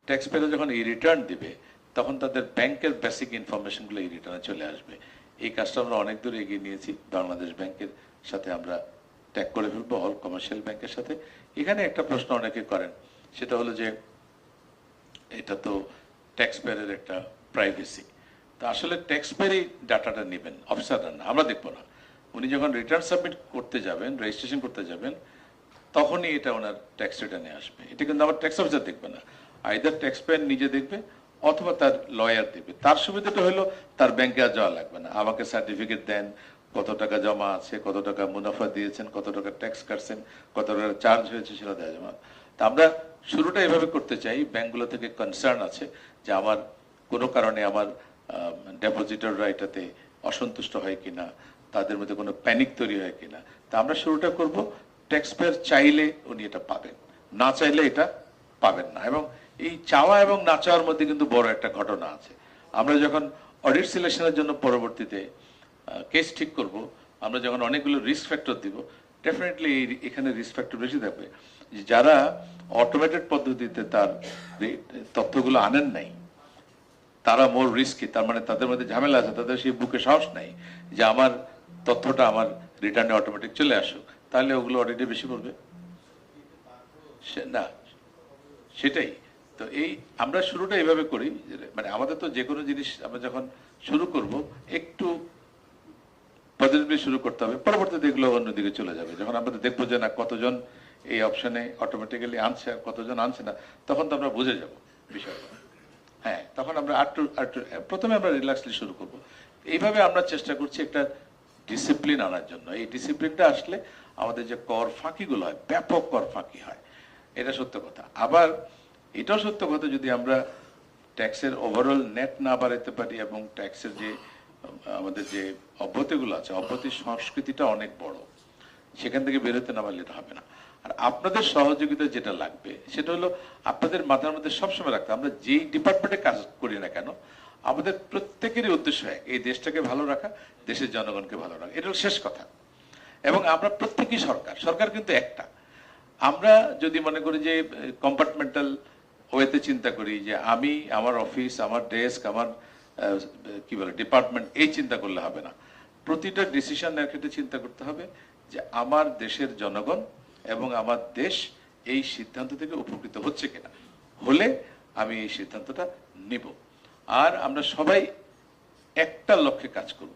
Tax payer যখন এই return দিবে তখন তাদের ব্যাংকের বেসিক ইনফরমেশনগুলো এই রিটার্নে চলে আসবে। এই কাজটা আমরা অনেক দূর এগিয়ে নিয়েছি। বাংলাদেশ ব্যাংকের সাথে আমরা ট্যাগ করে ফেলবো, অল কমার্শিয়াল ব্যাংকের সাথে। এখানে একটা প্রশ্ন অনেকে করেন, সেটা হলো যে এটা তো ট্যাক্স পেয়ারের একটা প্রাইভেসি। তো আসলে ট্যাক্স পেয়ারই ডাটাটা নেবেন, অফিসাররা না, আমরা দেখবো না। উনি যখন রিটার্ন সাবমিট করতে যাবেন, রেজিস্ট্রেশন করতে যাবেন, তখনই এটা ওনার ট্যাক্স রিটার্নে আসবে। এটা কিন্তু আমার ট্যাক্স অফিসার দেখবে না, আইদার ট্যাক্স পেয়ার নিজে দেখবে অথবা তার লয়ার দেবে। তার সুবিধাটা হলো তার ব্যাংকে আর যাওয়া লাগবে না, আমাকে সার্টিফিকেট দেন কত টাকা জমা আছে, কত টাকা মুনাফা দিয়েছেন, কত টাকা ট্যাক্স কাটছেন, কত টাকা চার্জ হয়েছে, সেটা দেওয়া জমা। তা আমরা শুরুটা এভাবে করতে চাই। ব্যাংকগুলো থেকে কনসার্ন আছে যে আমার কোনো কারণে আমার ডেপোজিটররা এটাতে অসন্তুষ্ট হয় কিনা, তাদের মধ্যে কোনো প্যানিক তৈরি হয় কিনা। তা আমরা শুরুটা করব, ট্যাক্স পেয়ার চাইলে উনি এটা পাবেন, না চাইলে এটা পাবেন না। এবং এই চাওয়া এবং না চাওয়ার মধ্যে কিন্তু বড় একটা ঘটনা আছে। আমরা যখন অডিট সিলেকশনের জন্য পরবর্তীতে কেস ঠিক করব, আমরা যখন অনেকগুলো রিস্ক ফ্যাক্টর দিব, ডেফিনেটলি এখানে রিস্ক ফ্যাক্টর বেশি থাকবে। যারা অটোমেটেড পদ্ধতিতে তার তথ্যগুলো আনেন নাই, তারা মোর রিস্কি, তার মানে তাদের মধ্যে ঝামেলা আছে, তাদের সেই বুকে সাহস নাই যে আমার তথ্যটা আমার রিটার্নে অটোমেটিক চলে আসুক, তাহলে ওগুলো অডিটে বেশি পড়বে না। সেটাই তো, এই আমরা শুরুটা এইভাবে করি, মানে আমাদের তো যে কোনো জিনিস আমরা যখন শুরু করব একটু পজিটিভলি শুরু করতে হবে, পরবর্তীতে এগুলো অন্যদিকে চলে যাবে। যখন আমরা দেখবো যে না কতজন এই অপশনে অটোমেটিক্যালি আনছে আর কতজন আনছে না, তখন তো আমরা বুঝে যাব বিষয়টা। হ্যাঁ, তখন আমরা আরেকটু প্রথমে আমরা রিল্যাক্সলি শুরু করব। এইভাবে আমরা চেষ্টা করছি একটা ডিসিপ্লিন আনার জন্য। এই ডিসিপ্লিনটা আসলে আমাদের যে কর ফাঁকিগুলো হয়, ব্যাপক কর ফাঁকি হয়, এটা সত্য কথা। আবার এটাও সত্য কথা, যদি আমরা ট্যাক্সের ওভারঅল নেট না বাড়াইতে পারি এবং ট্যাক্সের যে আমাদের যে অব্যাহতিগুলো আছে, অব্যাহতির সংস্কৃতিটা অনেক বড়, সেখান থেকে বেরোতে না পারলে এটা হবে না। আর আপনাদের সহযোগিতা যেটা লাগবে সেটা হলো আপনাদের মাথার মধ্যে সবসময় রাখতে, আমরা যেই ডিপার্টমেন্টে কাজ করি না কেন, আমাদের প্রত্যেকেরই উদ্দেশ্য এক, এই দেশটাকে ভালো রাখা, দেশের জনগণকে ভালো রাখা, এটা হলো শেষ কথা। এবং আমরা প্রত্যেকেই সরকার, সরকার কিন্তু একটা। আমরা যদি মনে করি যে কম্পার্টমেন্টাল ওয়েতে চিন্তা করি যে আমি আমার অফিস, আমার ডেস্ক, আমার কি বলে ডিপার্টমেন্ট, এই চিন্তা করলে হবে না। প্রতিটা ডিসিশন নেওয়ার ক্ষেত্রে চিন্তা করতে হবে যে আমার দেশের জনগণ এবং আমার দেশ এই সিদ্ধান্ত থেকে উপকৃত হচ্ছে কিনা, হলে আমি এই সিদ্ধান্তটা নিব। আর আমরা সবাই একটা লক্ষ্যে কাজ করব।